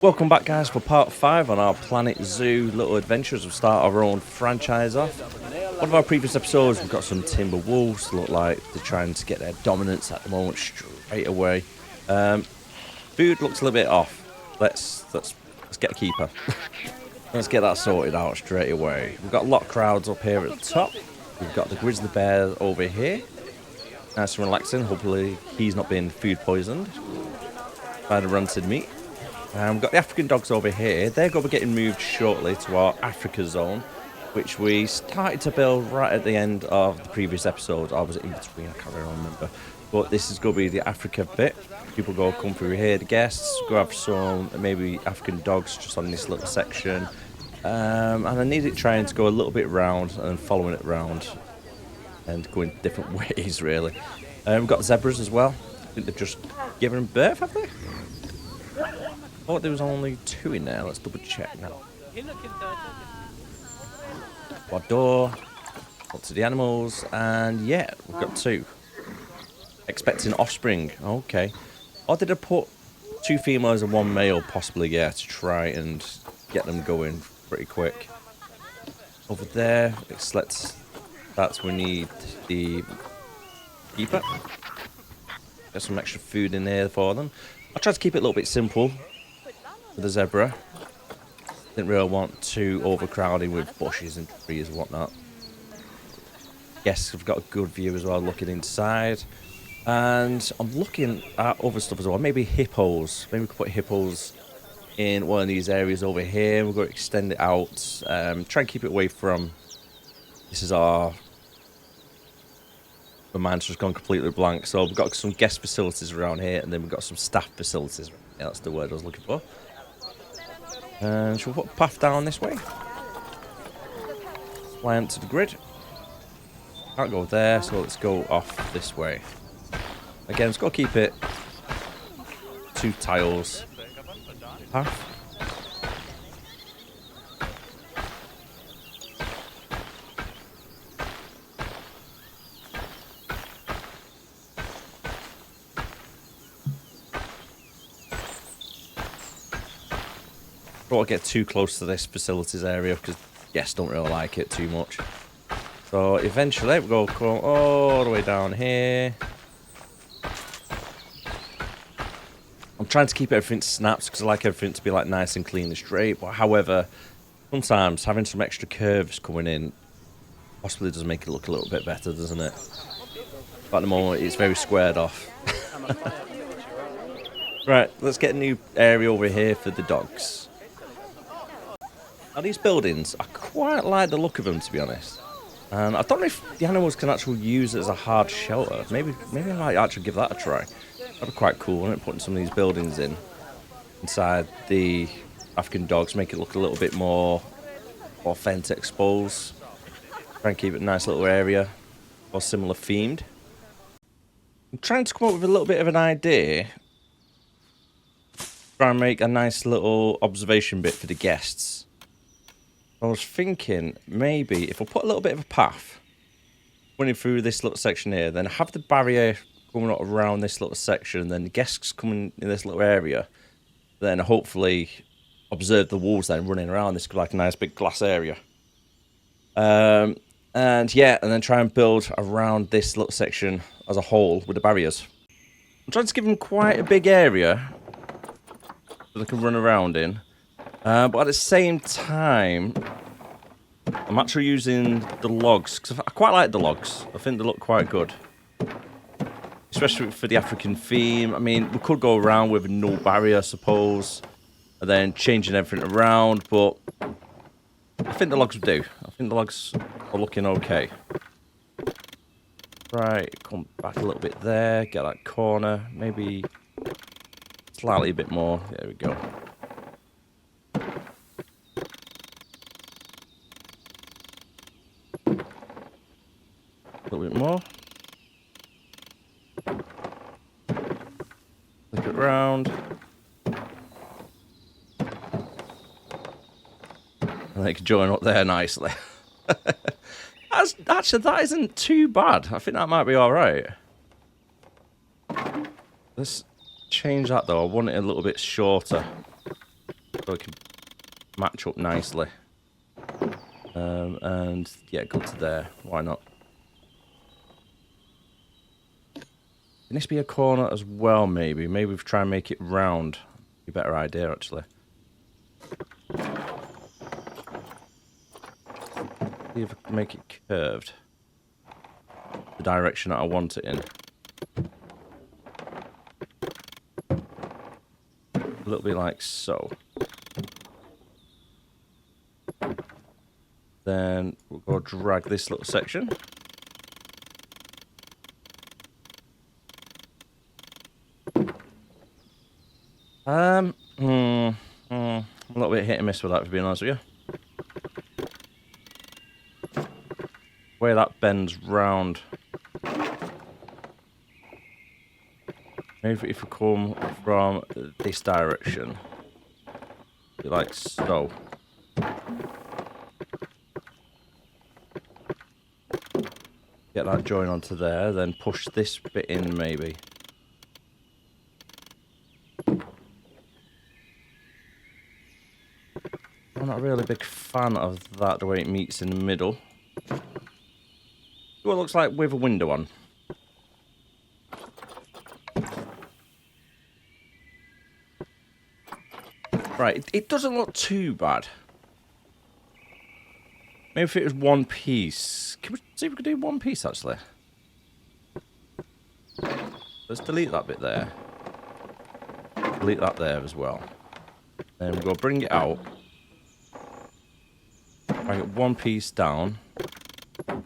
Welcome back, guys, for part 5 on our Planet Zoo little adventures. We'll start our own franchise off. One of our previous episodes, we've got some timber wolves. Look like they're trying to get their dominance at the moment straight away. Food looks a little bit off. Let's get a keeper. Let's get that sorted out straight away. We've got a lot of crowds up here at the top. We've got the grizzly bear over here. Nice and relaxing. Hopefully he's not being food poisoned by the rancid meat. We've got the African dogs over here. They're going to be getting moved shortly to our Africa zone, which we started to build right at the end of the previous episode. I was in between, I can't really remember. But this is going to be the Africa bit. People go come through here, the guests, go have some maybe African dogs just on this little section. And I need it trying to go a little bit round and following it round and going different ways, really. We've got zebras as well. I think they've just given birth, have they? I thought there was only 2 in there. Let's double check now. Our door. Up to the animals. And yeah, we've got 2. Expecting offspring. Okay. Or did I put 2 females and 1 male? Possibly, yeah, to try and get them going pretty quick. Over there, that's we need the keeper. Get some extra food in there for them. I tried to keep it a little bit simple. For the zebra, didn't really want to overcrowding with bushes and trees and whatnot. Yes, we've got a good view as well, looking inside, and I'm looking at other stuff as well. Maybe hippos. Maybe we could put hippos in one of these areas over here. We're going to extend it out. Try and keep it away from. This is our. My mind's just gone completely blank. So we've got some guest facilities around here, and then we've got some staff facilities. Yeah, that's the word I was looking for. Shall we put a path down this way? Fly onto the grid. Can't go there, so let's go off this way. Again, let's go keep it 2 tiles. Path. I don't want to get too close to this facilities area because guests don't really like it too much. So eventually we'll go come all the way down here. I'm trying to keep everything snaps because I like everything to be like nice and clean and straight. But however, sometimes having some extra curves coming in possibly does make it look a little bit better, doesn't it? But at the moment it's very squared off. Right, let's get a new area over here for the dogs. Now these buildings, I quite like the look of them, to be honest. And I don't know if the animals can actually use it as a hard shelter. Maybe I might actually give that a try. That'd be quite cool, wouldn't it? Putting some of these buildings inside the African dogs, make it look a little bit more authentic, exposed. Try and keep it a nice little area, or similar themed. I'm trying to come up with a little bit of an idea. Try and make a nice little observation bit for the guests. I was thinking maybe if I put a little bit of a path running through this little section here, then have the barrier going around this little section, and then the guests coming in this little area, then hopefully observe the wolves then running around this like a nice big glass area. And yeah, and then try and build around this little section as a whole with the barriers. I'm trying to give them quite a big area so they can run around in. But at the same time, I'm actually using the logs, because I quite like the logs. I think they look quite good. Especially for the African theme. I mean, we could go around with no barrier, I suppose, and then changing everything around, but I think the logs will do. I think the logs are looking okay. Right, come back a little bit there, get that corner, maybe slightly a bit more. There we go. A little bit more. Flip it round. And they can join up there nicely. Actually, that isn't too bad. I think that might be alright. Let's change that though. I want it a little bit shorter. so it can match up nicely. And yeah, go to there. Why not? Can this be a corner as well, maybe? Maybe we try and make it round. Be a better idea, actually. See if I can make it curved. The direction that I want it in. A little bit like so. Then we'll go drag this little section. A little bit hit and miss with that, to be honest with you. Where that bends round. Maybe if we come from this direction, like so. Get that join onto there, then push this bit in maybe. I'm not really a big fan of that, the way it meets in the middle. What it looks like with a window on. Right, it doesn't look too bad. Maybe if it was one piece. Can we see if we can do one piece, actually? Let's delete that bit there. Delete that there as well. Then we'll go bring it out. Bring it one piece down. A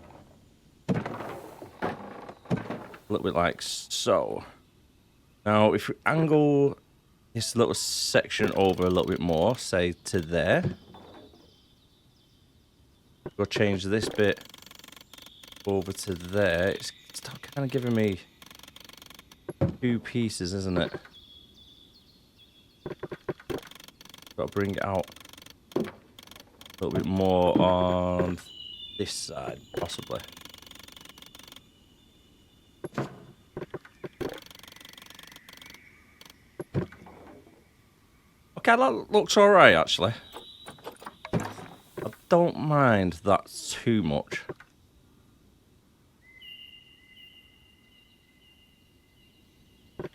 little bit like so. Now, if we angle this little section over a little bit more, say to there. Go change this bit over to there. It's still kind of giving me two pieces, isn't it? Got to bring it out a little bit more on this side, possibly. Okay, that looks alright, actually. I don't mind that too much.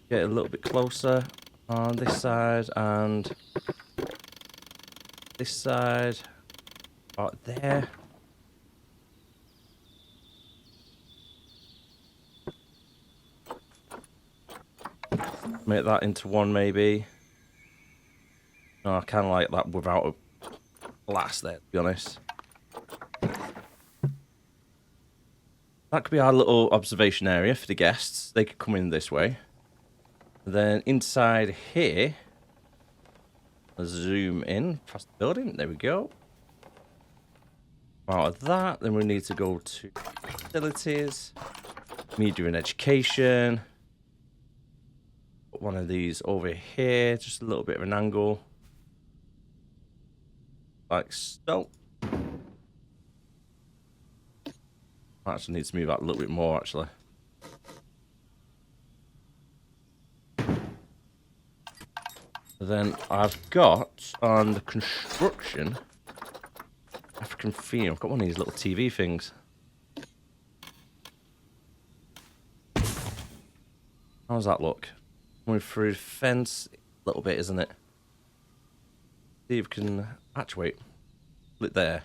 Get a little bit closer on this side and this side. About there. Make that into one, maybe. No, I kind of like that without a glass there, to be honest. That could be our little observation area for the guests. They could come in this way. And then inside here, let's zoom in past the building. There we go. Out of that, then we need to go to facilities, media and education. Put one of these over here, just a little bit of an angle. Like so. I actually need to move that a little bit more, actually. Then I've got on the construction African theme. I've got one of these little TV things. How does that look? Coming through the fence a little bit, isn't it? See if we can actuate. Split there.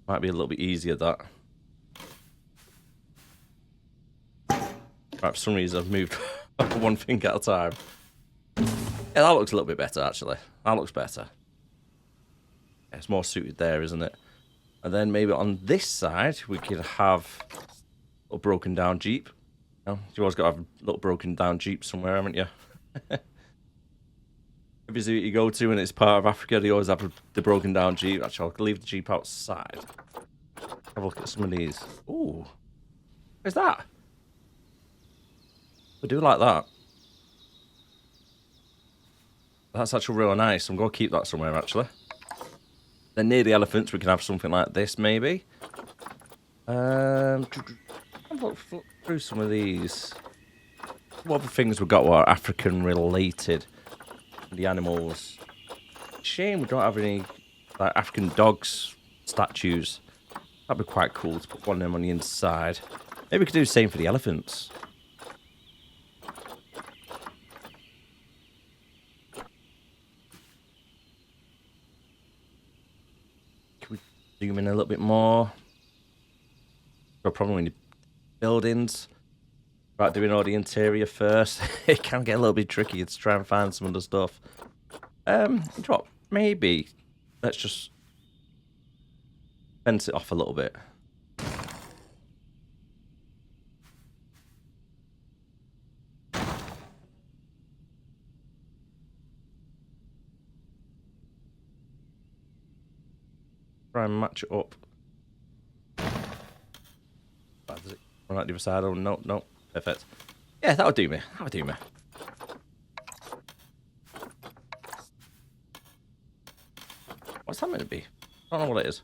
Might be a little bit easier, that. Right, for some reason I've moved one thing at a time. Yeah, that looks a little bit better, actually. That looks better. Yeah, it's more suited there, isn't it? And then maybe on this side, we could have a little broken down Jeep. You know, you've always got to have a little broken down Jeep somewhere, haven't you? Every zoo you go to and it's part of Africa, they always have the broken down Jeep. Actually, I'll leave the Jeep outside. Have a look at some of these. Ooh. Where's that? I do like that. That's actually really nice. I'm going to keep that somewhere, actually. Then near the elephants, we can have something like this, maybe. I'll look through some of these. What other things we've got are African related? The animals. Shame we don't have any like African dogs statues. That'd be quite cool to put one of them on the inside. Maybe we could do the same for the elephants. Can we zoom in a little bit more? We'll probably need buildings. Right, doing all the interior first. It can get a little bit tricky to try and find some of the stuff. What? Maybe let's just fence it off a little bit. Try and match it up. Does it run out the other side? Oh, no, no. Perfect. Yeah, that'll do me. That'll do me. What's that meant to be? I don't know what it is.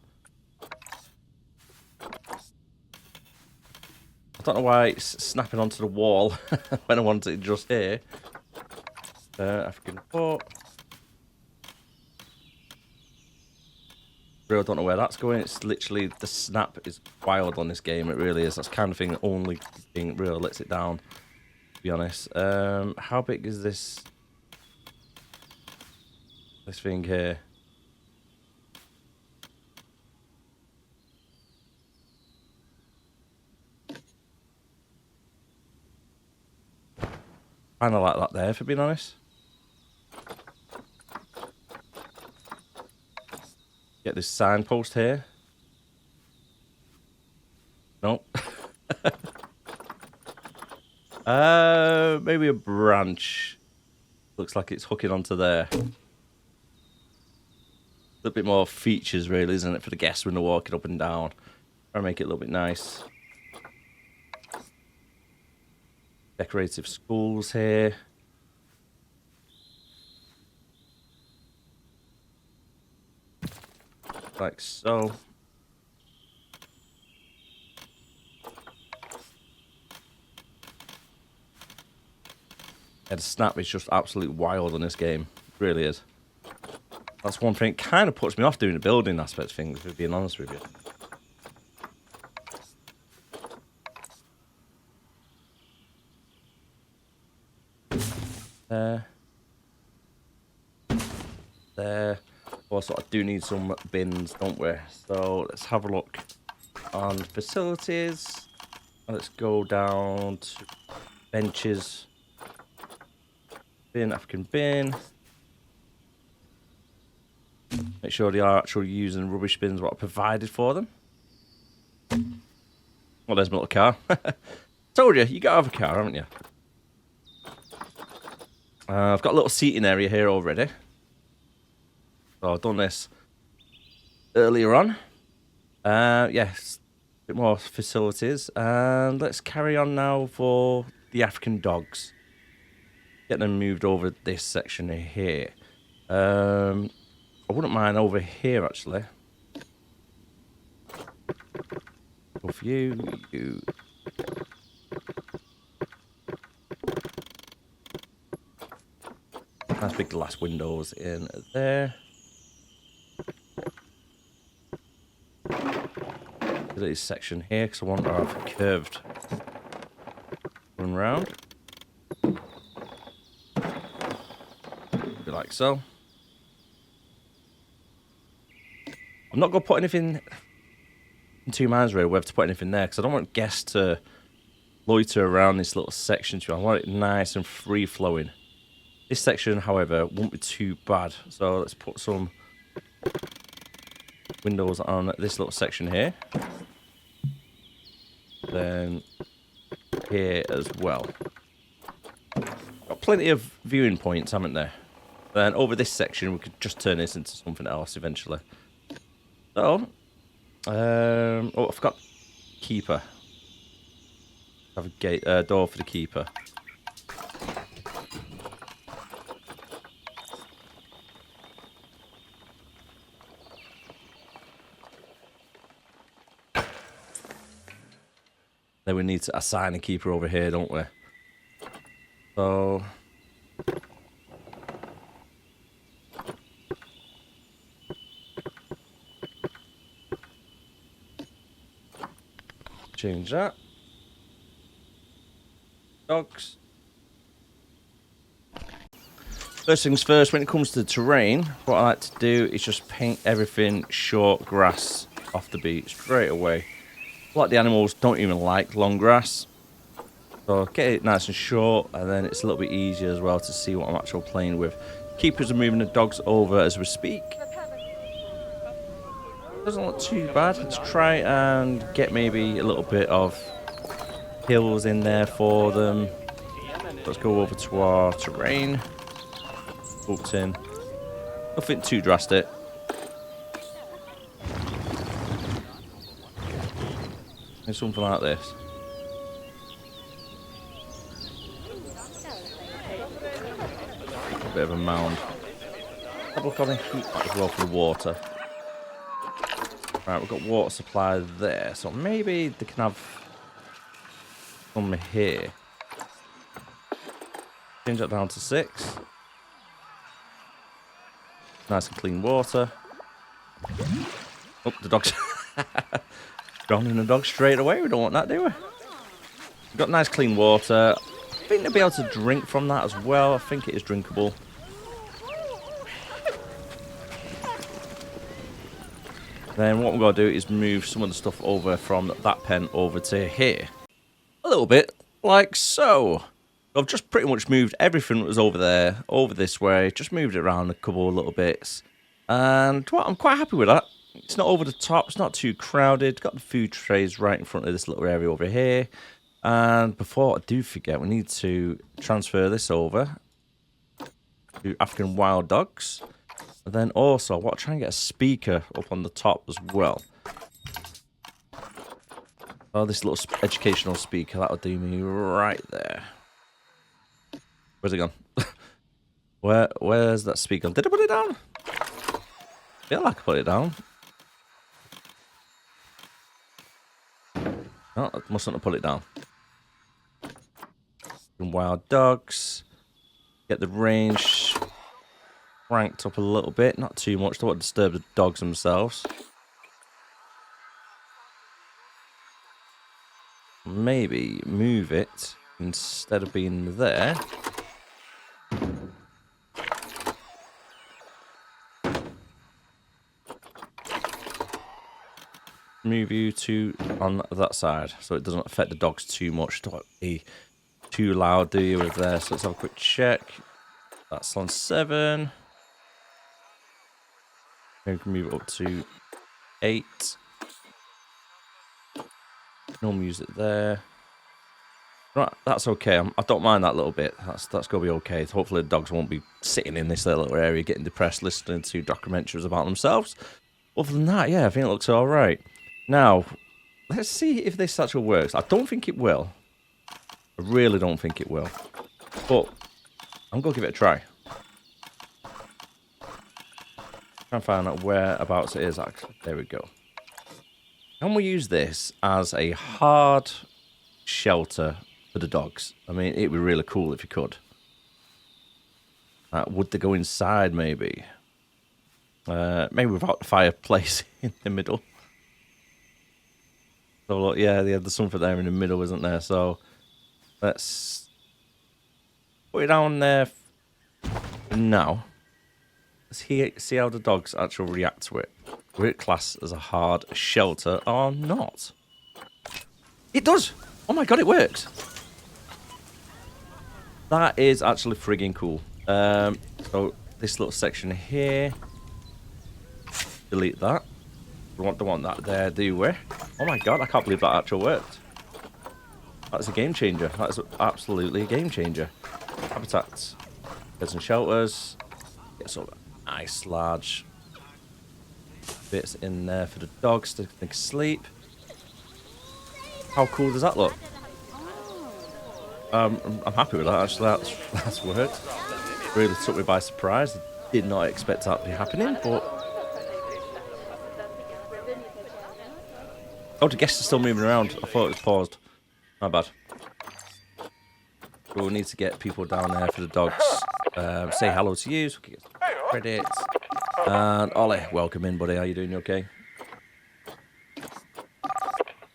I don't know why it's snapping onto the wall when I want it just here. African port. Really don't know where that's going. It's literally, the snap is wild on this game. It really is. That's the kind of thing that only thing really lets it down, to be honest. How big is this thing here? Kind of like that there, for being honest. Get this signpost here. Nope. Maybe a branch. Looks like it's hooking onto there. A little bit more features, really, isn't it, for the guests when they're walking up and down. Try and make it a little bit nice. Decorative schools here. Like so. Yeah, the snap is just absolutely wild on this game. It really is. That's one thing. It kind of puts me off doing the building aspect of things, if we're being honest with you. There. Also, I do need some bins, don't we? So let's have a look on facilities. Let's go down to benches. Bin, African bin. Make sure they are actually using rubbish bins what I provided for them. Well, there's my little car. Told you, you gotta have a car, haven't you? I've got a little seating area here already. So I've done this earlier on. Yes, a bit more facilities. And let's carry on now for the African dogs. Get them moved over this section here. I wouldn't mind over here, actually. Go for you. Nice big glass windows in there. This section here, because I want to have a curved run round. Like so. I'm not going to put anything in 2 minds really whether to put anything there, because I don't want guests to loiter around this little section. I want it nice and free flowing. This section, however, won't be too bad. So let's put some windows on this little section here. Then here as well. Got plenty of viewing points, haven't there? Then over this section, we could just turn this into something else eventually. So, oh, I forgot keeper. Have a gate, door for the keeper. Then we need to assign a keeper over here, don't we? So Change that. Dogs. First things first, when it comes to the terrain, what I like to do is just paint everything short grass off the beat straight away. A lot of the animals don't even like long grass. So get it nice and short, and then it's a little bit easier as well to see what I'm actually playing with. Keepers are moving the dogs over as we speak. Doesn't look too bad. Let's try and get maybe a little bit of hills in there for them. Let's go over to our terrain. Booked in. Nothing too drastic. Maybe something like this. A bit of a mound. Have a look on the heat as well for the water. Right, we've got water supply there, so maybe they can have some here. Change that down to 6. Nice and clean water. Oh, the dog's drowning the dog straight away. We don't want that, do we? We've got nice clean water. I think they'll be able to drink from that as well. I think it is drinkable. Then what we're going to do is move some of the stuff over from that pen over to here. A little bit, like so. I've just pretty much moved everything that was over there, over this way. Just moved it around a couple of little bits. And well, I'm quite happy with that. It's not over the top, it's not too crowded. Got the food trays right in front of this little area over here. And before I do forget, we need to transfer this over to African wild dogs. And then also, I want to try and get a speaker up on the top as well. Oh, this little educational speaker, that'll do me right there. Where's it gone? Where's that speaker? Did I put it down? I feel like I put it down. No, I mustn't have put it down. Wild dogs. Get the range cranked up a little bit. Not too much. Don't want to disturb the dogs themselves. Maybe move it instead of being there. Move you to on that side so it doesn't affect the dogs too much. Don't be too loud, do you, with there? So let's have a quick check. That's on 7. We can move it up to 8. No music there. Right, that's okay. I don't mind that little bit. That's gonna be okay. Hopefully the dogs won't be sitting in this little area getting depressed listening to documentaries about themselves. Other than that, yeah, I think it looks all right. Now, let's see if this actually works. I don't think it will. I really don't think it will. But I'm gonna give it a try. Try and find out whereabouts it is actually. There we go. Can we use this as a hard shelter for the dogs? I mean, it'd be really cool if you could. Would they go inside, maybe? Maybe without the fireplace in the middle. So, look, yeah, there's something there in the middle, isn't there? So, let's put it down there for now. Let's see how the dogs actually react to it. Will it class as a hard shelter or not? It does! Oh my god, it works! That is actually frigging cool. So this little section here, delete that. We don't want that there, do we? Oh my god, I can't believe that actually worked. That's a game changer. That is absolutely a game changer. Habitats, beds and shelters. Get some nice large bits in there for the dogs to sleep. How cool does that look? I'm happy with that, actually. That's worked. Really took me by surprise. Did not expect that to be happening, but... Oh, the guests are still moving around. I thought it was paused. My bad. We'll need to get people down there for the dogs. Say hello to you so we can get some credits. And Ollie, welcome in, buddy. How you doing? You okay?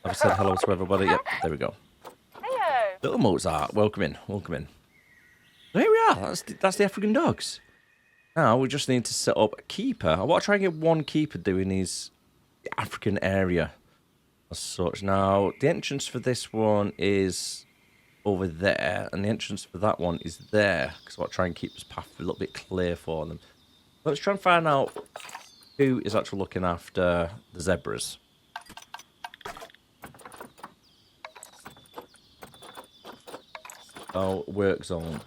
I've said hello to everybody. Yep, there we go. Heyo. Little Mozart, welcome in, welcome in. So here we are, that's the African dogs. Now we just need to set up a keeper. I want to try and get one keeper doing his African area as such. Now, the entrance for this one is over there, and the entrance for that one is there, because I want to try and keep this path a little bit clear for them. Let's try and find out who is actually looking after the zebras. Oh, work zone.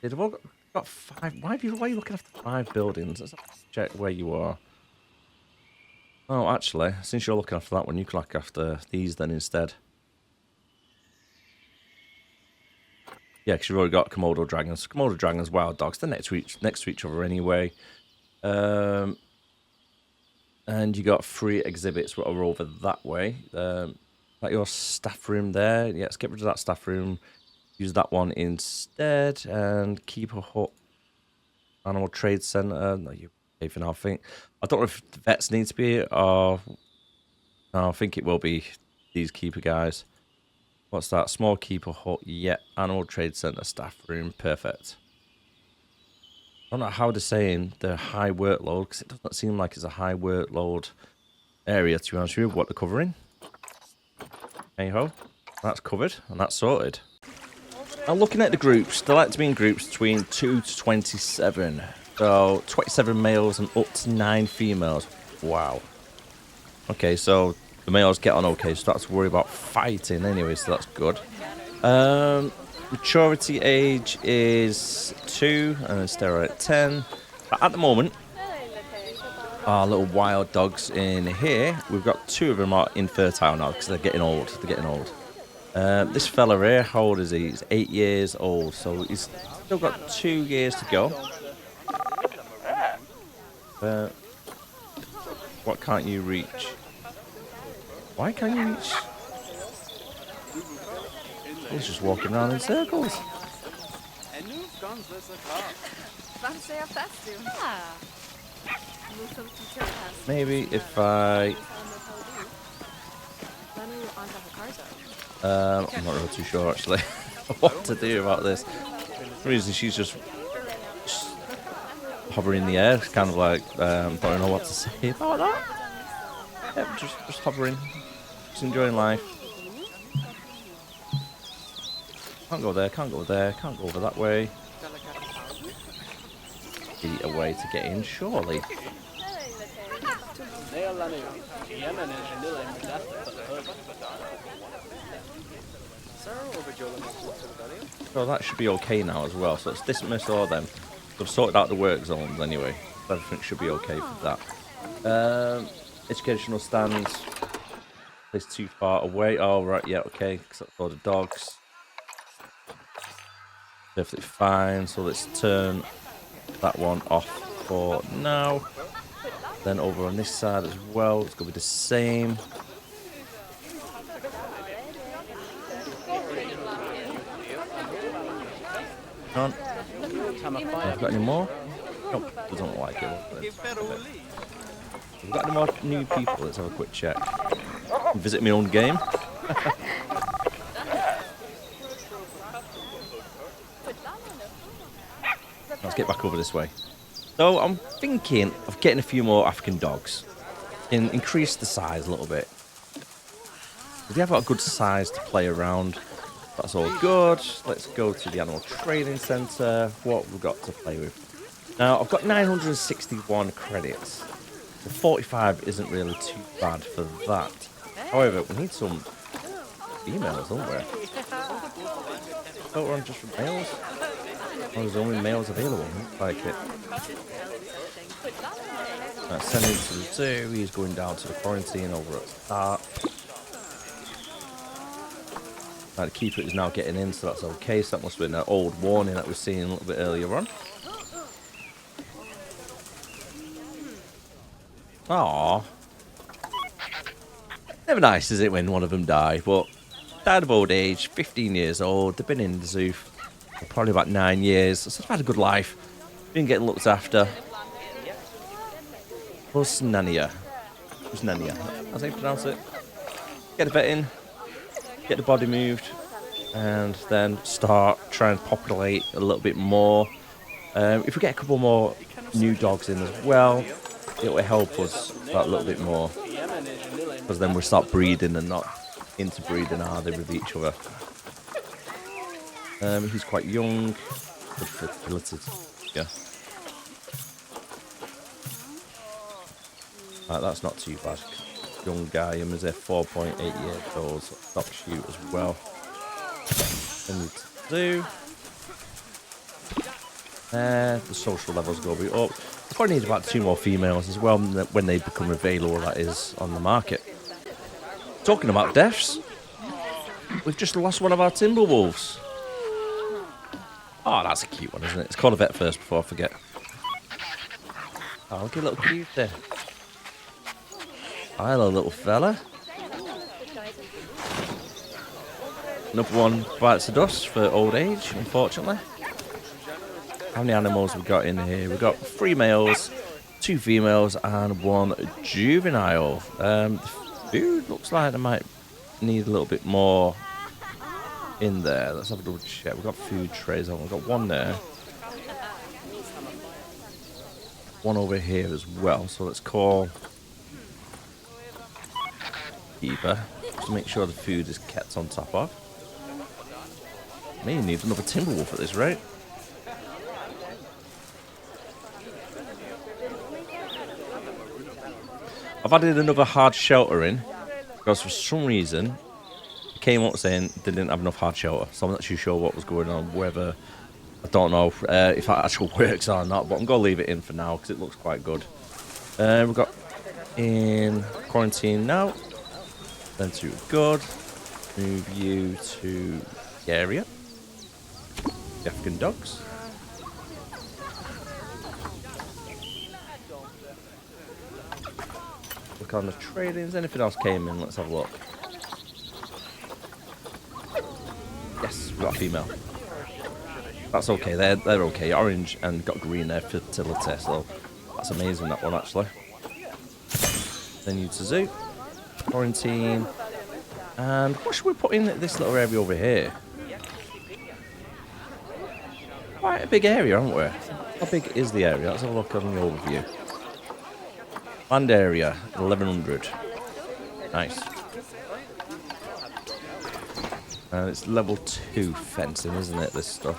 They've all got 5. Why are you looking after 5 buildings? Let's check where you are. Oh, actually, since you're looking after that one, you can look after these then instead. Yeah, because you've already got Komodo dragons. Komodo dragons, wild dogs, they're next to each other anyway. And you got 3 exhibits that are over that way. Like your staff room there. Yeah, let's get rid of that staff room. Use that one instead, and keep a hut. Animal Trade Center. No, you pay for now, I think. I don't know if the vets need to be, or no, I think it will be these keeper guys. What's that? Small keeper hut. Yeah, Animal Trade Center staff room. Perfect. I don't know how they're saying the high workload, because it doesn't seem like it's a high workload area, to be honest with you, what they're covering. Hey ho, that's covered and that's sorted. Now looking at the groups, they like to be in groups between 2 to 27. So 27 males and up to 9 females. Wow. Okay, so the males get on okay, so that's to worry about fighting anyway, so that's good. Maturity age is 2 and then steroid at 10. But at the moment, our little wild dogs in here, we've got 2 of them are infertile now because they're getting old. This fella here, how old is he? He's 8 years old, so he's still got 2 years to go. What can't you reach? Why can't you reach? He's just walking around in circles. Maybe if I... I'm not really too sure actually what to do about this. For some reason she's just hovering in the air, it's kind of like don't know what to say about that. Yep, just hovering, just enjoying life. Can't go there, can't go there, can't go over that way. Be a way to get in, surely. So that should be okay now as well. So let's dismiss all them. We've sorted out the work zones anyway. Everything should be okay for that. Educational stands. Place too far away. Oh, right, yeah, okay. Except for the dogs. Perfectly fine. So let's turn that one off for now. Then over on this side as well, it's going to be the same. None. Have got any more? Nope, doesn't look like it. We've got any more new people? Let's have a quick check. Visit my own game. Let's get back over this way. So I'm thinking of getting a few more African dogs and increase the size a little bit. We have got a good size to play around. That's all good. Let's go to the Animal Trading Center. What we've got to play with. Now, I've got 961 credits. The 45 isn't really too bad for that. However, we need some females, don't we? Don't run just for males. Oh, there's only males available. Looks like it. Right, send him to the zoo. He's going down to the quarantine over at start. Now the keeper is now getting in, so that's okay. So that must have been an old warning that we've seen a little bit earlier on. Aww. Never nice, is it, when one of them die? But died of old age, 15 years old. They've been in the zoo for probably about 9 years. So they've had a good life. Been getting looked after. Usnania. Usnania. That's how you pronounce it. Get a vet in, get the body moved, and then start trying to populate a little bit more. If we get a couple more new dogs in as well, it will help us that little bit more. Because then we'll start breeding and not interbreeding, are they, with each other. He's quite young. Good fertility. Yeah. Right, that's not too bad. Young guy, him is a 4.8 years old. Stop shoot as well. Then need to do. The social levels go a bit up. Probably need about 2 more females as well when they become available, that is, on the market. Talking about deaths, we've just lost one of our timber wolves. Oh, that's a cute one, isn't it? Let's call a vet first before I forget. Oh, look at a little cute there. Oh, hello, little fella. Another one bites the dust for old age, unfortunately. How many animals we got in here? We've got 3 males, 2 females, and 1 juvenile. The food looks like they might need a little bit more in there. Let's have a double check. We've got food trays on. We've got 1 there. 1 over here as well. So let's call keeper to make sure the food is kept on top of. May need another timber wolf at this rate. I've added another hard shelter in because for some reason it came up saying they didn't have enough hard shelter, so I'm not too sure what was going on, whether, I don't know if that actually works or not, but I'm going to leave it in for now because it looks quite good. We've got in quarantine now, then to good, move you to the area, the African dogs. Look on the tradings. Anything else came in? Let's have a look. Yes, we got a female. That's okay. They're okay. Orange and got green there, fertility. So that's amazing, that one actually. Then you to zoo, quarantine, and what should we put in this little area over here? Quite a big area, aren't we? How big is the area? Let's have a look on the overview. Land area, 1100. Nice. And it's level 2 fencing, isn't it, this stuff?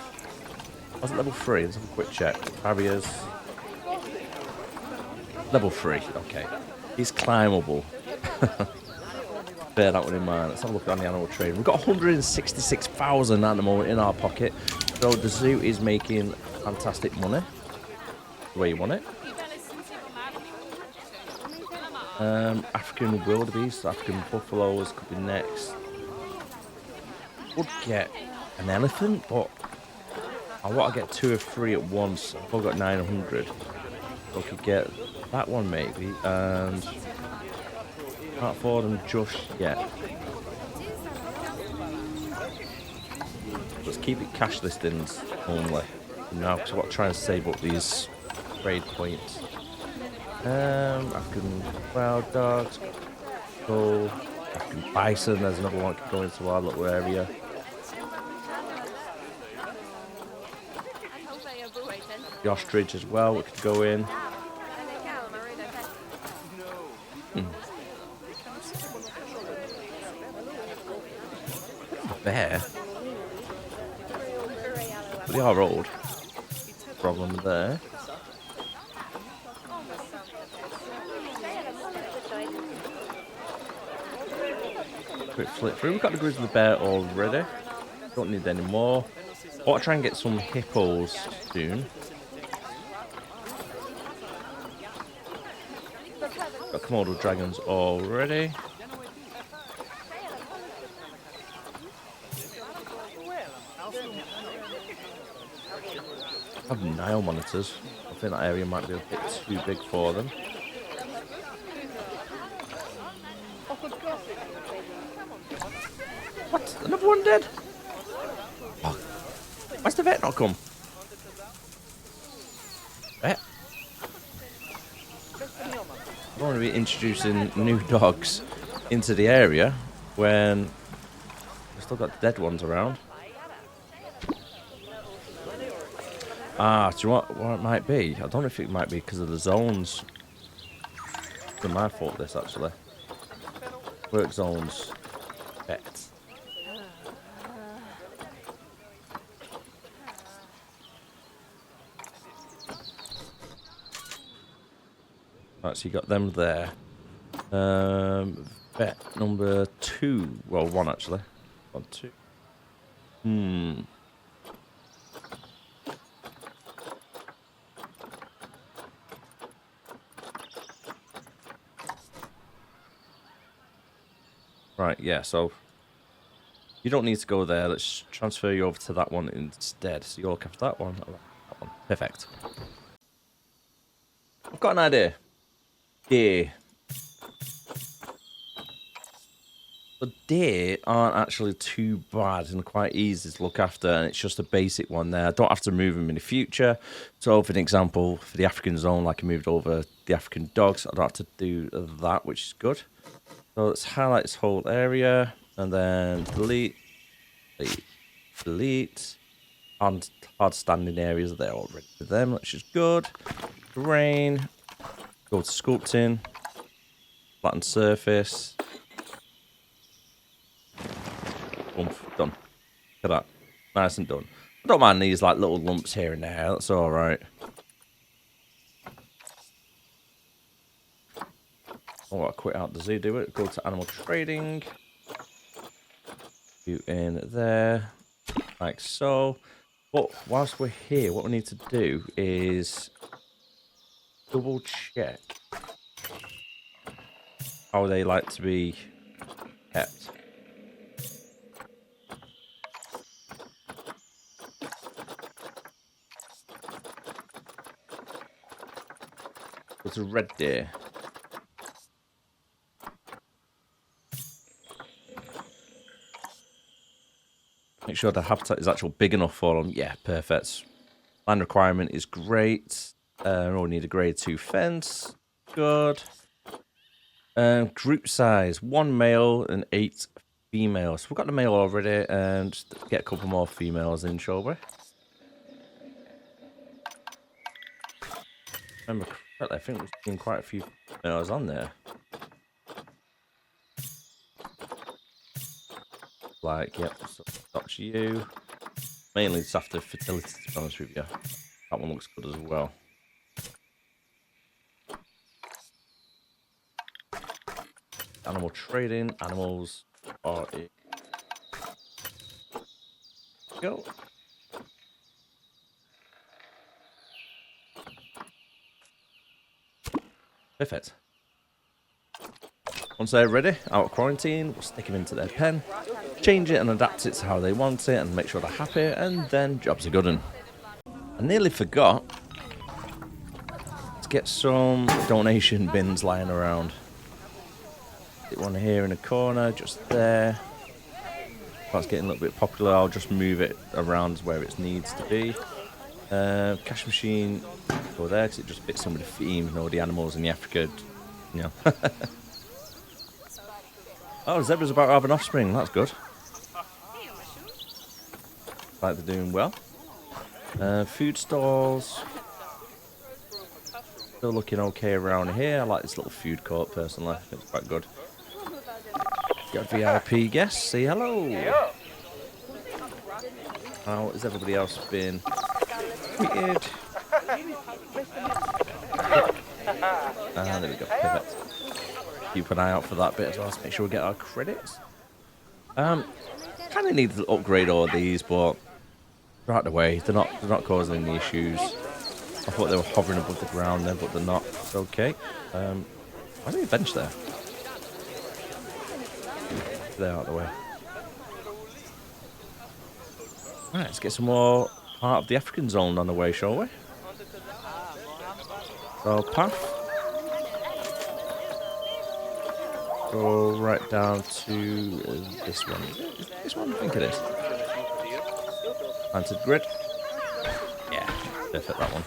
Was it level 3? Let's have a quick check. Barriers. Level 3, okay. He's climbable. Bear that one in mind. Let's have a look on the animal trade. We've got 166,000 at the moment in our pocket. So the zoo is making fantastic money. The way you want it. African wildebeest, African buffaloes could be next. Would get an elephant, but I want to get 2 or 3 at once. I've only got 900. So I could get that one maybe, and can't afford them just yet. Let's keep it cash listings only now, because I've got to try and save up these trade points. African wild dogs, bull, African bison, there's another one that could go into our little area. The ostrich as well, we could go in. A bear? But they are old. Problem there. Quick flip through. We've got the grizzly bear already. Don't need any more. I want to try and get some hippos soon. Got Komodo dragons already. I have Nile monitors. I think that area might be a bit too big for them. What? Another one dead? Oh. Why's the vet not come? Vet? I don't want to be introducing new dogs into the area when we've still got dead ones around. Ah, do you know what it might be? I don't know if it might be because of the zones. It's my fault, this, actually. Work zones. Pets. Right, so you got them there. Vet number 2. Well, 1 actually. 1, 2. Right, yeah, so you don't need to go there. Let's transfer you over to that one instead. So you'll look after that one. That one. Perfect. I've got an idea. Deer. The deer aren't actually too bad and quite easy to look after, and it's just a basic one there. I don't have to move them in the future. So, for an example, for the African zone, like I moved over the African dogs, I don't have to do that, which is good. So let's highlight this whole area, and then delete, delete, delete. And hard standing areas, they're all ready for them, which is good. Terrain, go to sculpting, flatten surface. Boom, done. Look at that. Nice and done. I don't mind these like little lumps here and there. That's all right. Oh, I quit out the zoo, do it. Go to animal trading. You in there. Like so. But whilst we're here, what we need to do is double check how they like to be kept. It's a red deer. Make sure the habitat is actually big enough for them. Yeah, perfect. Land requirement is great. We only need a grade 2 fence. Good. Group size 1 male and 8 females. So we've got the male already, and just get a couple more females in, shall we? Remember correctly, I think we've seen quite a few females on there. Like, yep, so that's you. Mainly just after fertility, to be honest with you. That one looks good as well. Animal trading, animals are it. Go. Perfect. Once they're ready, out of quarantine, we'll stick them into their pen, change it and adapt it to how they want it, and make sure they're happy, and then jobs are good. I nearly forgot to get some donation bins lying around. Get one here in a corner, just there. That's getting a little bit popular. I'll just move it around where it needs to be. Cash machine, go there because it just fits in with the theme. You know, the animals in the Africa, you know. Oh, zebra's about to have an offspring. That's good. Like they're doing well. Food stalls. Still looking okay around here. I like this little food court personally. It's quite good. Got a VIP guest. Say hello. How has everybody else been treated? There we go. Perfect. Keep an eye out for that bit as well. Let's make sure we get our credits. Kind of need to upgrade all these, but they're out the way. They're not causing any issues. I thought they were hovering above the ground there, but they're not. It's okay. Why is there a bench there? They're out of the way. Right, let's get some more part of the African zone on the way, shall we? So, path. Go right down to this one. Is this one? I think it is. Planted grid. Yeah, perfect, that one.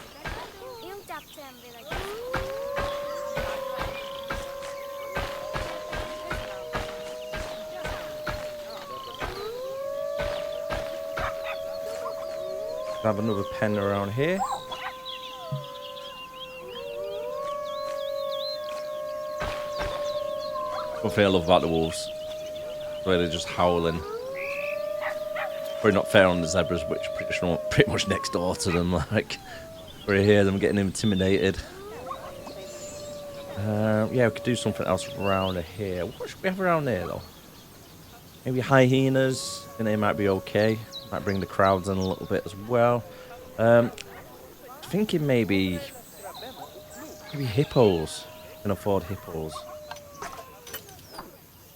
Have another pen around here. One thing I love about the wolves, the way they're just howling. Probably not fair on the zebras, which pretty much next door to them. Like, we hear them getting intimidated. Yeah, we could do something else around here. What should we have around here, though? Maybe hyenas. I think they might be okay. Might bring the crowds in a little bit as well. Thinking maybe hippos. Can afford hippos.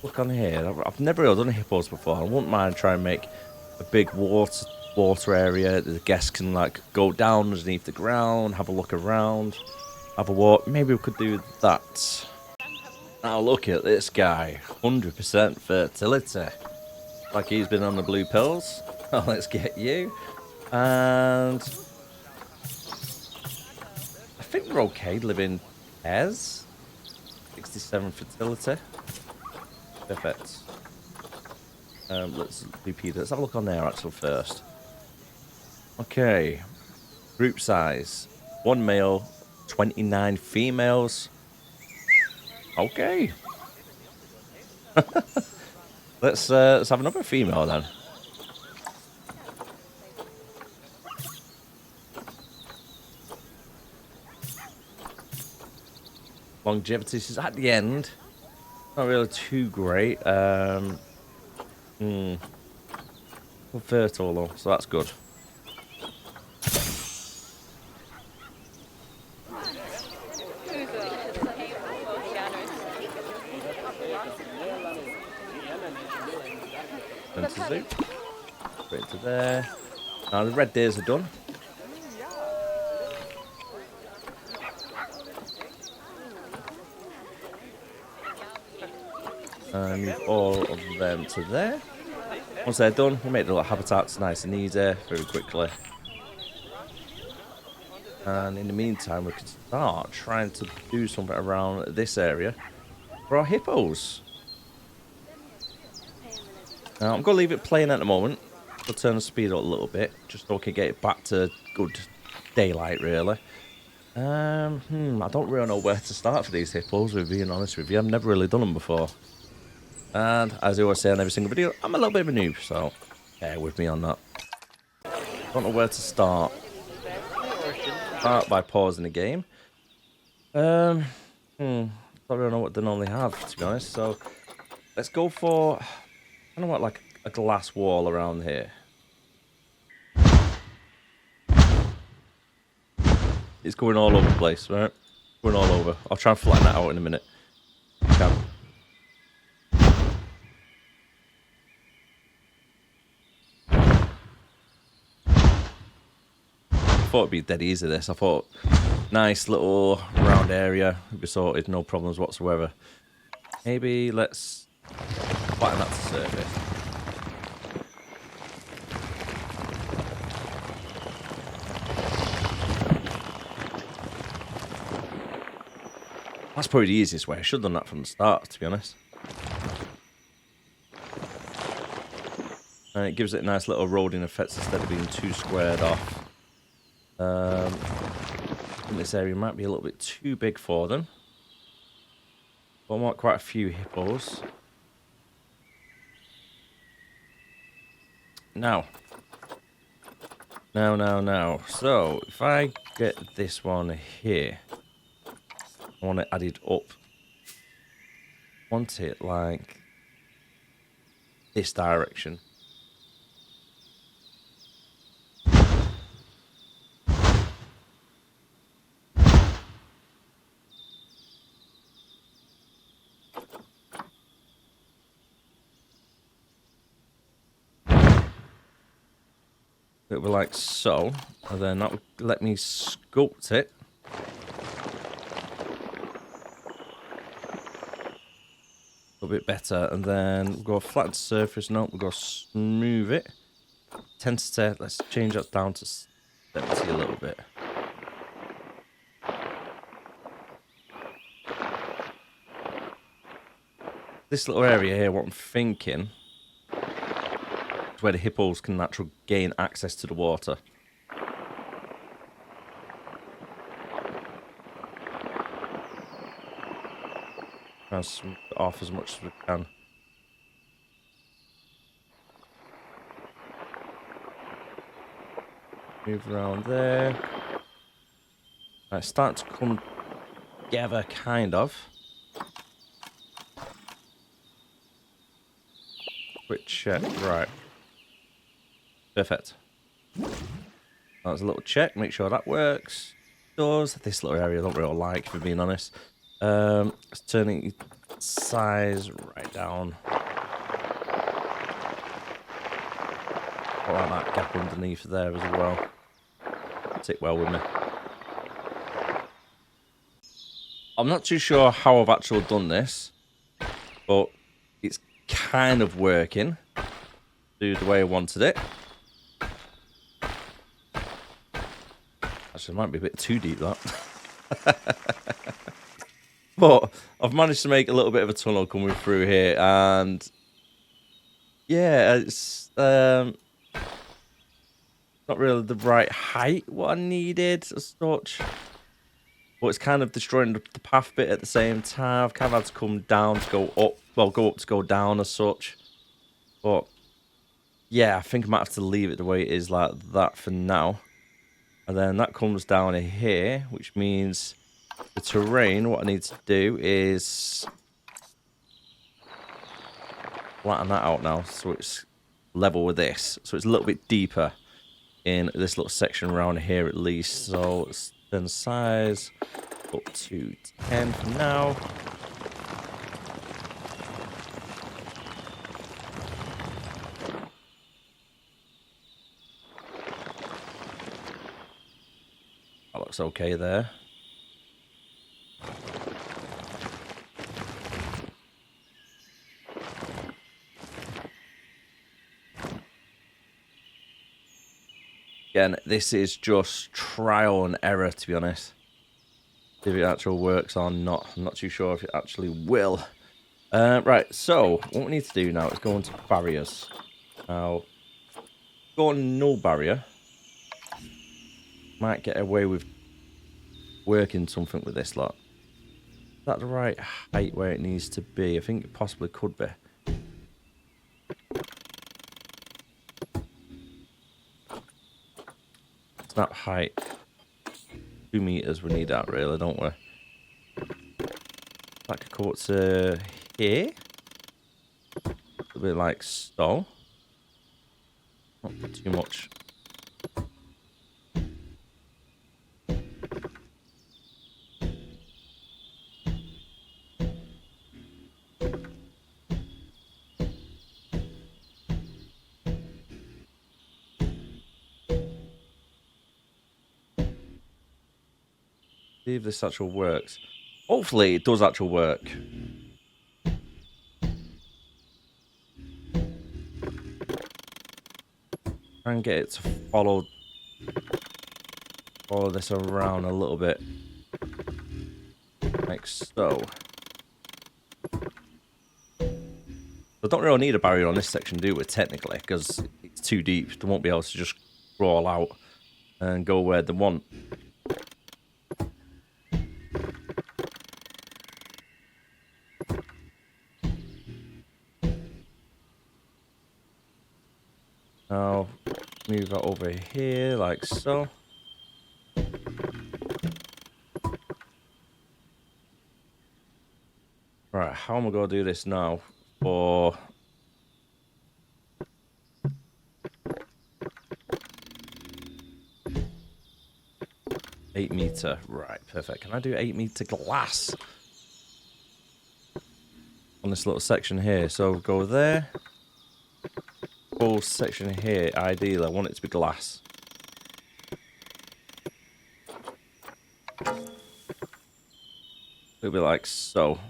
Look on here. I've never really done hippos before. I wouldn't mind trying to make a big water area. The guests can like go down underneath the ground, have a look around, have a walk. Maybe we could do that. Now look at this guy. 100% fertility. Like he's been on the blue pills. Oh, let's get you. And I think we're okay living as 67 fertility. Perfect. Let's repeat it. Let's have a look on there actually first. Okay. Group size. 1 male, 29 females. Okay. Let's have another female then. Longevity is at the end. Not really too great. Fertile though, so that's good. Zoo. Straight to there. Now the red deers are done. Move all of them to there. Once they're done, we'll make the little habitats nice and easy very quickly. And in the meantime, we can start trying to do something around this area for our hippos. Now, I'm going to leave it playing at the moment. I'll turn the speed up a little bit, just so I can get it back to good daylight, really. I don't really know where to start for these hippos, with being honest with you. I've never really done them before. And as I always say on every single video, I'm a little bit of a noob, so bear with me on that. Don't know where to start. Start by pausing the game. I don't really know what they normally have, to be honest. So let's go for, I don't know what, like a glass wall around here. It's going all over the place, right? Going all over. I'll try and flatten that out in a minute. Okay. I thought it'd be dead easy this. I thought nice little round area would be sorted, no problems whatsoever. Maybe let's flatten that to surface. That's probably the easiest way. I should have done that from the start, to be honest. And it gives it a nice little rolling effect instead of being too squared off. I think this area might be a little bit too big for them. But I want quite a few hippos. Now. So, if I get this one here, I want it added up. I want it like this direction. It will be like so, and then that would let me sculpt it. A little bit better, and then we'll go flat surface. No, we'll go smooth it. Intensity, let's change that down to 70 a little bit. This little area here, what I'm thinking, where the hippos can naturally gain access to the water. Try and smooth it off as much as we can. Move around there. Right, it's starting to come together, kind of. Quick check, right. Perfect. That's a little check, make sure that works. Does. This little area I don't really like, if I'm being honest. It's turning size right down. I like that gap underneath there as well. Sit well with me. I'm not too sure how I've actually done this, but it's kind of working. Do the way I wanted it. Actually, it might be a bit too deep, that. But I've managed to make a little bit of a tunnel coming through here, and yeah, it's not really the right height what I needed as such. But it's kind of destroying the path bit at the same time. I've kind of had to come down to go up. Well, go up to go down as such. But yeah, I think I might have to leave it the way it is like that for now. And then that comes down here, which means the terrain, what I need to do is flatten that out now so it's level with this. So it's a little bit deeper in this little section around here at least. So let's turn the size up to 10 for now. That looks okay there. Again, this is just trial and error, to be honest. If it actually works or not. I'm not too sure if it actually will. Right, so what we need to do now is go into barriers. Now, go on null barrier. Might get away with working something with this lot. Is that the right height where it needs to be? I think it possibly could be. Snap height. 2 meters, we need that really, don't we? That could come up to here. A bit like so. Not too much. See if this actually works. Hopefully it does actually work. Try and get it to follow this around a little bit. Like so. I don't really need a barrier on this section, do we, technically? Because it's too deep. They won't be able to just crawl out and go where they want. Now, move that over here, like so. Right, how am I going to do this now? For... $8 meter. Right, perfect. Can I do 8 meter glass? On this little section here. So go there. Whole section here, ideally, I want it to be glass. It'll be like so.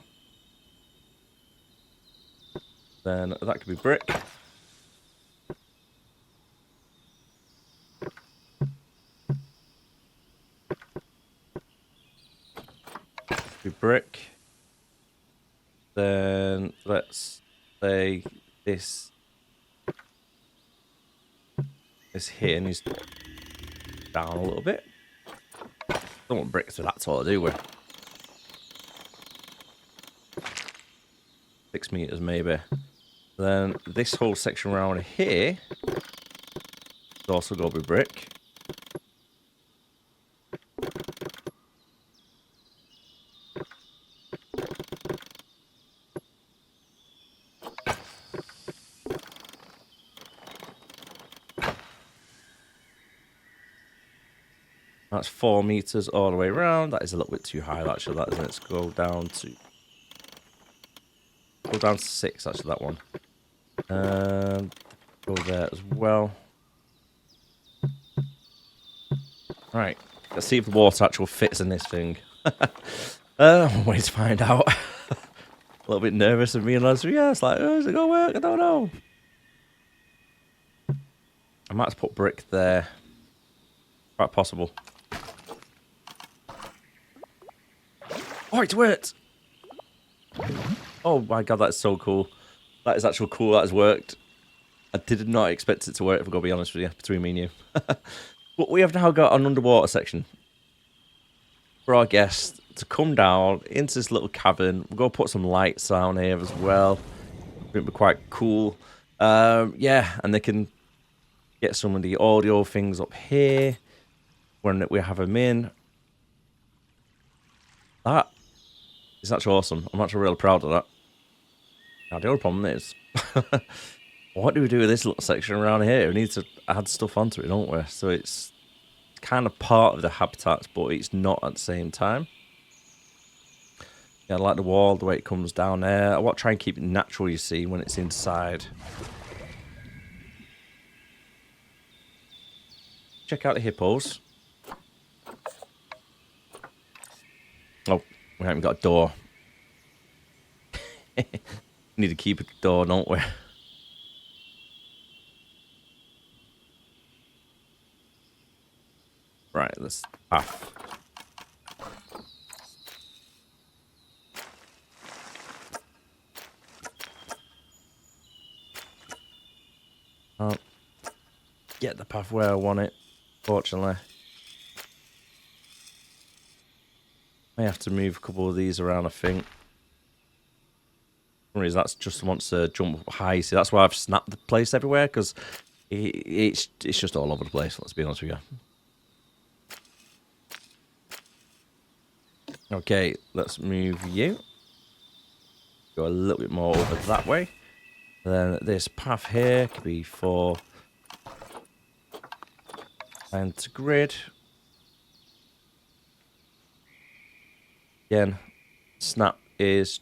Then that could be brick. Be brick. Then let's say this here needs down a little bit. Don't want bricks to that tall, do we? 6 meters maybe. Then this whole section around here is also going to be brick. That's 4 meters all the way around. That is a little bit too high, actually. That isn't it? Let's go down to 6. Actually, that one. Go there as well. Right. Let's see if the water actually fits in this thing. I'm waiting to find out. A little bit nervous of me and honest. Yeah, it's like, oh, is it gonna work? I don't know. I might have to put brick there. Quite possible. Oh, it worked! Oh my god, that's so cool. That is actually cool. That has worked. I did not expect it to work, if I'm going to be honest with you, between me and you. But we have now got an underwater section for our guests to come down into this little cavern. We're going to put some lights down here as well. I think it'll be quite cool. Yeah, and they can get some of the audio things up here when we have them in. That is actually awesome. I'm actually really proud of that. Now, the only problem is, what do we do with this little section around here? We need to add stuff onto it, don't we? So it's kind of part of the habitats, but it's not at the same time. Yeah, I like the wall, the way it comes down there. I want to try and keep it natural, you see, when it's inside. Check out the hippos. Oh, we haven't got a door. Need to keep a door, don't we? Right, let's path. Can't get the path where I want it, fortunately. May have to move a couple of these around, I think. For some reason, that's just wants to jump high. See, that's why I've snapped the place everywhere, because it's just all over the place, let's be honest with you. Okay, let's move you. Go a little bit more over that way. Then this path here could be for and to grid. Again, snap is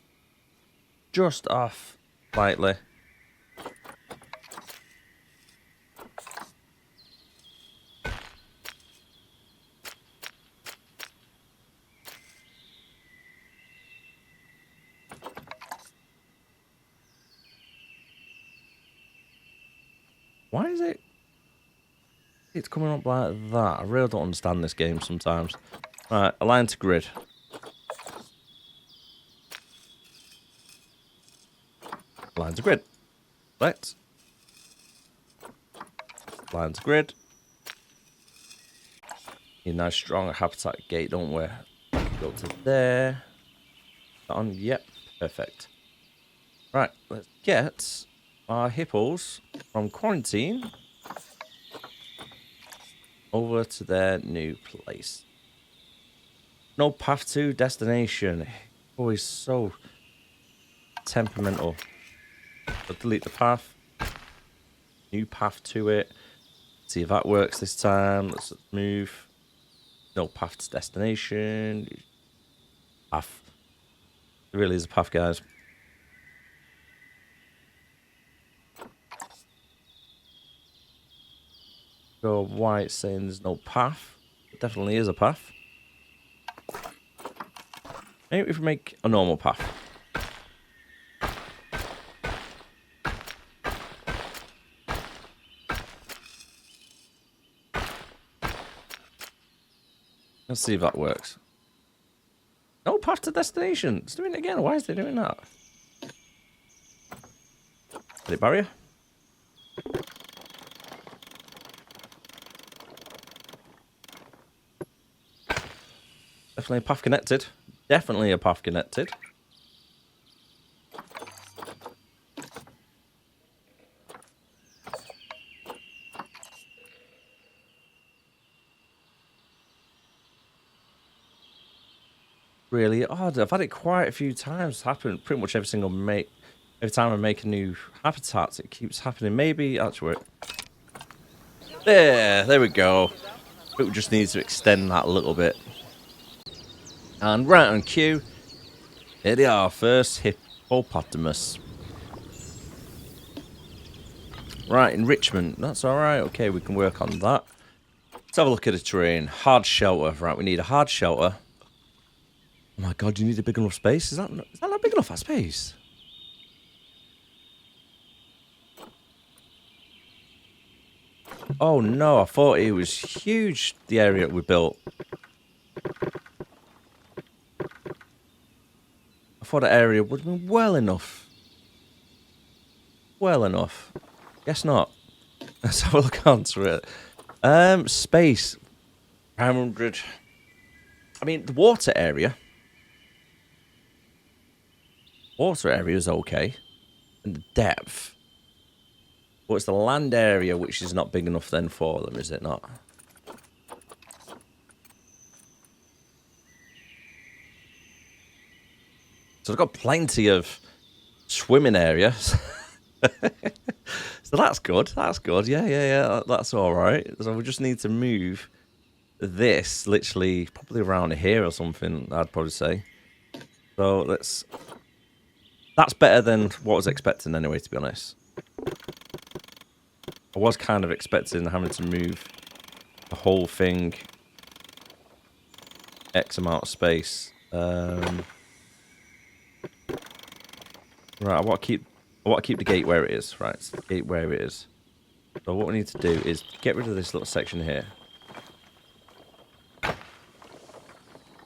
just off slightly. Why is it? It's coming up like that. I really don't understand this game sometimes. Right, align to grid. Align to grid. Let's. Align to grid. Need a nice strong habitat gate, don't we? Go to there. On, yep, perfect. Right, let's get our hippos from quarantine over to their new place. No path to destination. Always so temperamental. So delete the path. New path to it. See if that works this time. Let's move. No path to destination. Path. There really is a path, guys. Go white saying there's no path. There definitely is a path. Maybe if we make a normal path. Let's see if that works. No path to destination. It's doing it again. Why is it doing that? Is it barrier? Definitely a path connected. Definitely a path connected. really odd. I've had it quite a few times happen. Pretty much every time I make a new habitat, it keeps happening. Maybe actually, there we go. But we just need to extend that a little bit. And right on cue, here they are, first hippopotamus. Right, enrichment. That's all right. Okay, we can work on that. Let's have a look at the terrain. Hard shelter. Right, we need a hard shelter. Oh my god, you need a big enough space? Is that not big enough, that space? Oh no, I thought it was huge, the area we built. I thought the area would have been well enough. Well enough. Guess not. Let's have a look onto it. Space. 500. I mean, the water area. Water area is okay. And the depth. But it's the land area which is not big enough then for them, is it not? So they've got plenty of swimming areas. So that's good. That's good. Yeah. That's all right. So we just need to move this literally probably around here or something, I'd probably say. So let's... That's better than what I was expecting anyway, to be honest. I was kind of expecting having to move the whole thing X amount of space. Right, I want to keep the gate where it is. Right, it's the gate where it is. So what we need to do is get rid of this little section here.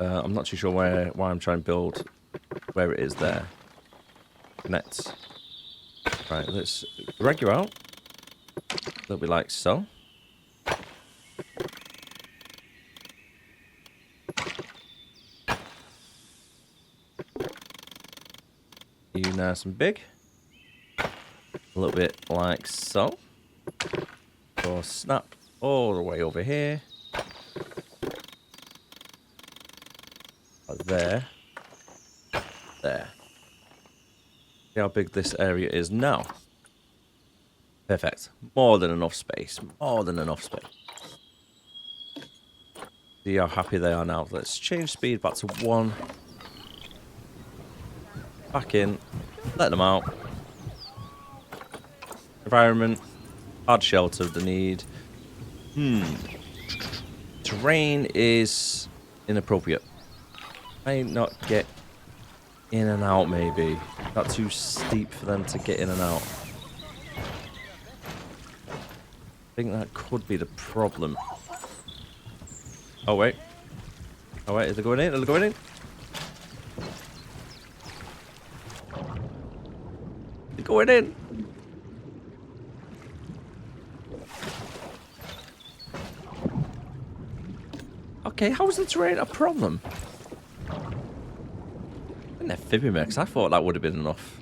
I'm not too sure why I'm trying to build where it is there. Connect. Right, let's drag you out. A little bit like so. You nice and big. A little bit like so. Or snap all the way over here. Like there. There. See how big this area is now. Perfect. More than enough space. More than enough space. See how happy they are now. Let's change speed back to 1. Back in. Let them out. Environment. Hard shelter they need. Terrain is inappropriate. May not get in and out, maybe. Not too steep for them to get in and out. I think that could be the problem. Oh, wait. Oh, wait. Is it going in? Is it going in? Is it going in? Okay, how is the terrain a problem? I think they're fibbing me, because I thought that would have been enough.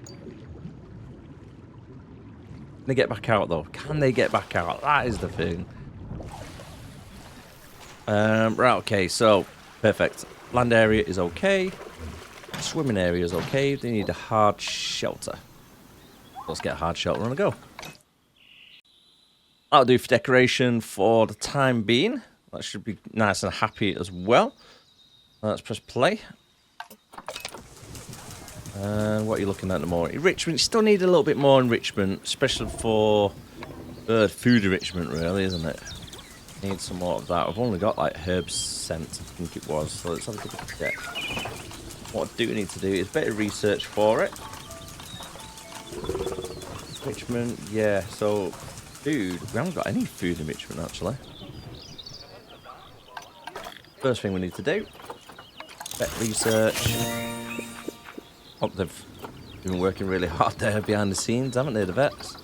Can they get back out, though? Can they get back out? That is the thing. Right, okay, so, perfect. Land area is okay. Swimming area is okay. They need a hard shelter. Let's get a hard shelter on the go. That'll do for decoration for the time being. That should be nice and happy as well. Let's press play. And what are you looking at more? Enrichment. Still need a little bit more enrichment, especially for food enrichment, really, isn't it? Need some more of that. I've only got like herbs scent, I think it was. So let's have a look at that. What I do need to do is better research for it. Enrichment, yeah. So food. We haven't got any food enrichment actually. First thing we need to do. Vet research. Oh, they've been working really hard there behind the scenes, haven't they, the vets?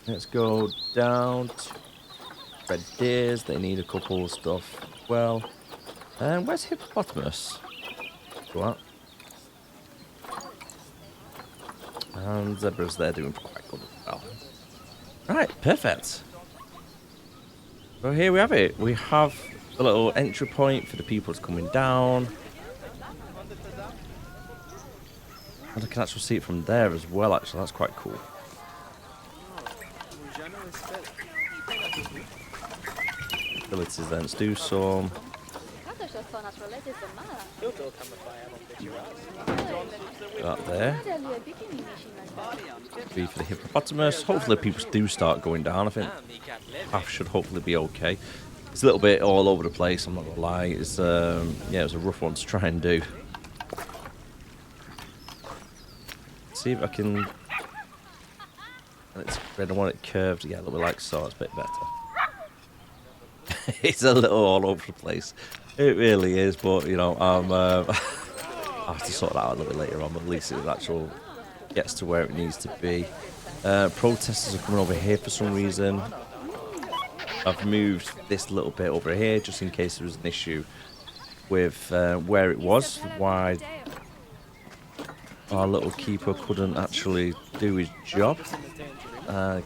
Let's go down to red deers. They need a couple of stuff as well. And where's hippopotamus? Go on. And zebras, they're doing quite good as well. Right, perfect. So here we have it. We have A little entry point for the people that's coming down. And I can actually see it from there as well, actually. That's quite cool. Abilities then. Let's do some. That there. Be for the hippopotamus. Hopefully people do start going down. I think path should hopefully be okay. It's a little bit all over the place, I'm not gonna lie. It's yeah, it was a rough one to try and do. See if I can. It's red. I want it curved. Yeah, a little bit like so. It's a bit better. It's a little all over the place. It really is, but you know, I'll have to sort that out a little bit later on. But at least it actually gets to where it needs to be. Protesters are coming over here for some reason. I've moved this little bit over here just in case there was an issue with where it was. Why our little keeper couldn't actually do his job.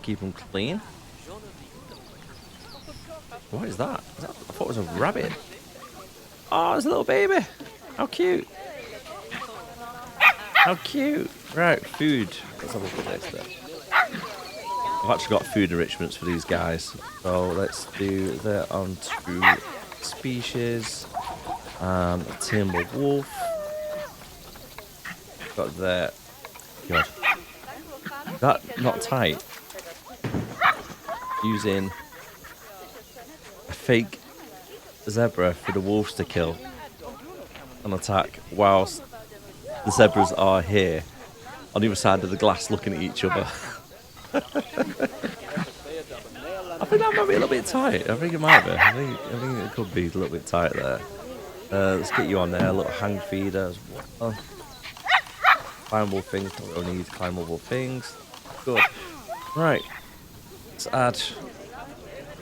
Keep him clean. What is that? I thought it was a rabbit. Oh, it's a little baby. How cute. How cute. Right, food. Let's have a look at this then. I've actually got food enrichments for these guys. So let's do that onto species. Timber wolf. Got that. God. That not tight. Using a fake zebra for the wolves to kill and attack whilst the zebras are here on the other side of the glass looking at each other. I think that might be a little bit tight. I think it might be. I think it could be a little bit tight there. Let's get you on there. A little hang feeder as well. Climbable things. Don't really need climbable things. Good. Right. Let's add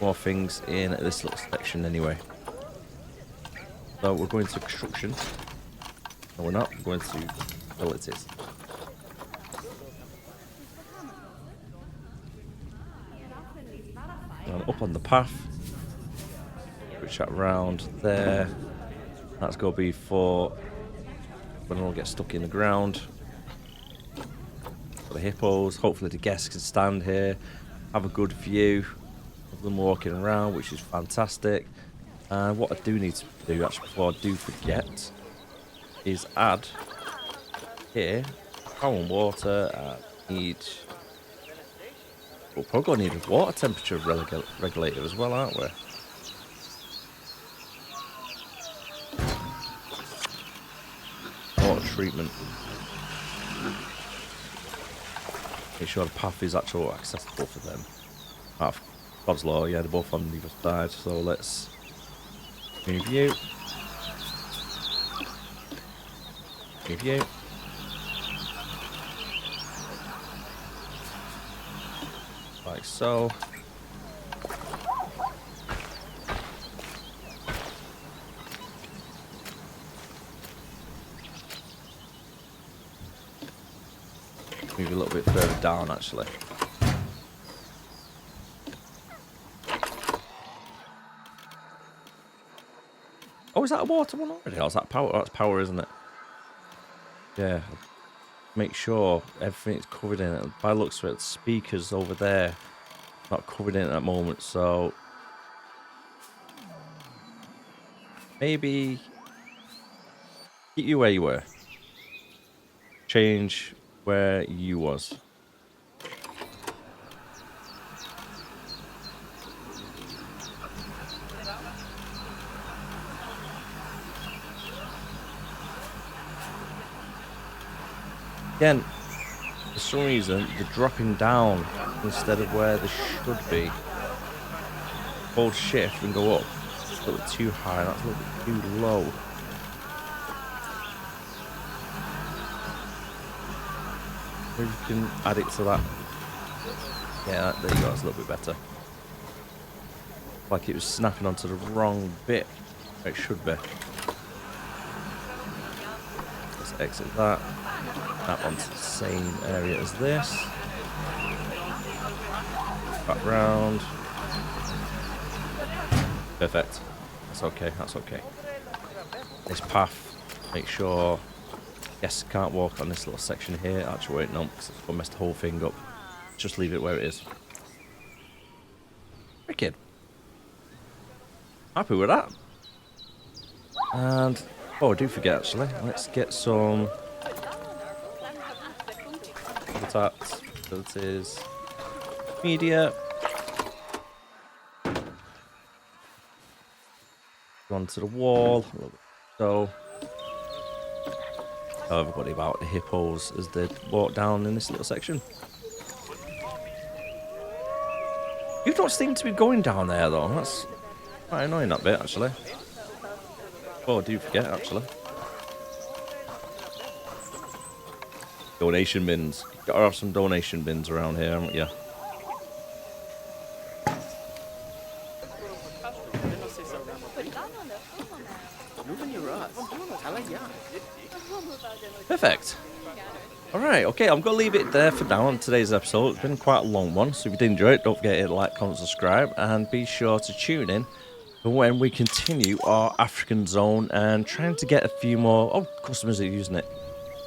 more things in this little section anyway. So we're going to construction. No, we're not. We're going to abilities. And up on the path. Switch that round there. That's going to be for when we'll get stuck in the ground. For the hippos. Hopefully the guests can stand here. Have a good view of them walking around, which is fantastic. And what I do need to do, actually, before I do forget, is add here power and water. We're probably going to need a water temperature regulator as well, aren't we? Water treatment. Make sure the path is actually accessible for them. God's law, yeah, they're both on the other side. So let's move you. Move you. Like so. Move a little bit further down, actually. Oh, is that a water one already? Oh, is that power? Oh, that's power, isn't it? Yeah. Make sure everything's covered in it. By the looks of it, the speakers over there not covered in at that moment, so maybe keep you where you were. Change where you was. Again, for some reason, they're dropping down instead of where they should be. Hold shift and go up. It's a little bit too high, that's a little bit too low. Maybe you can add it to that. Yeah, there you go, that's a little bit better. Like it was snapping onto the wrong bit where it should be. Let's exit that. That onto the same area as this. Back round. Perfect. That's okay, that's okay. This path, make sure guests can't walk on this little section here. Actually, wait, no, because it's going to mess the whole thing up. Just leave it where it is. Wicked. Happy with that. And, oh, I do forget actually. Let's get some habitats, abilities, media. Onto the wall. So, tell everybody about the hippos as they walk down in this little section. You don't seem to be going down there though. That's quite annoying, that bit actually. Oh, I do forget actually. Donation bins. Gotta have some donation bins around here, haven't you? Perfect. Alright, okay, I'm going to leave it there for now on today's episode. It's been quite a long one, so if you did enjoy it, don't forget to hit like, comment, subscribe, and be sure to tune in for when we continue our African zone and trying to get a few more... Oh, customers are using it.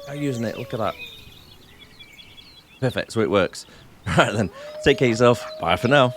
They're using it, look at that. Perfect, so it works. Right then, take care of yourself. Bye for now.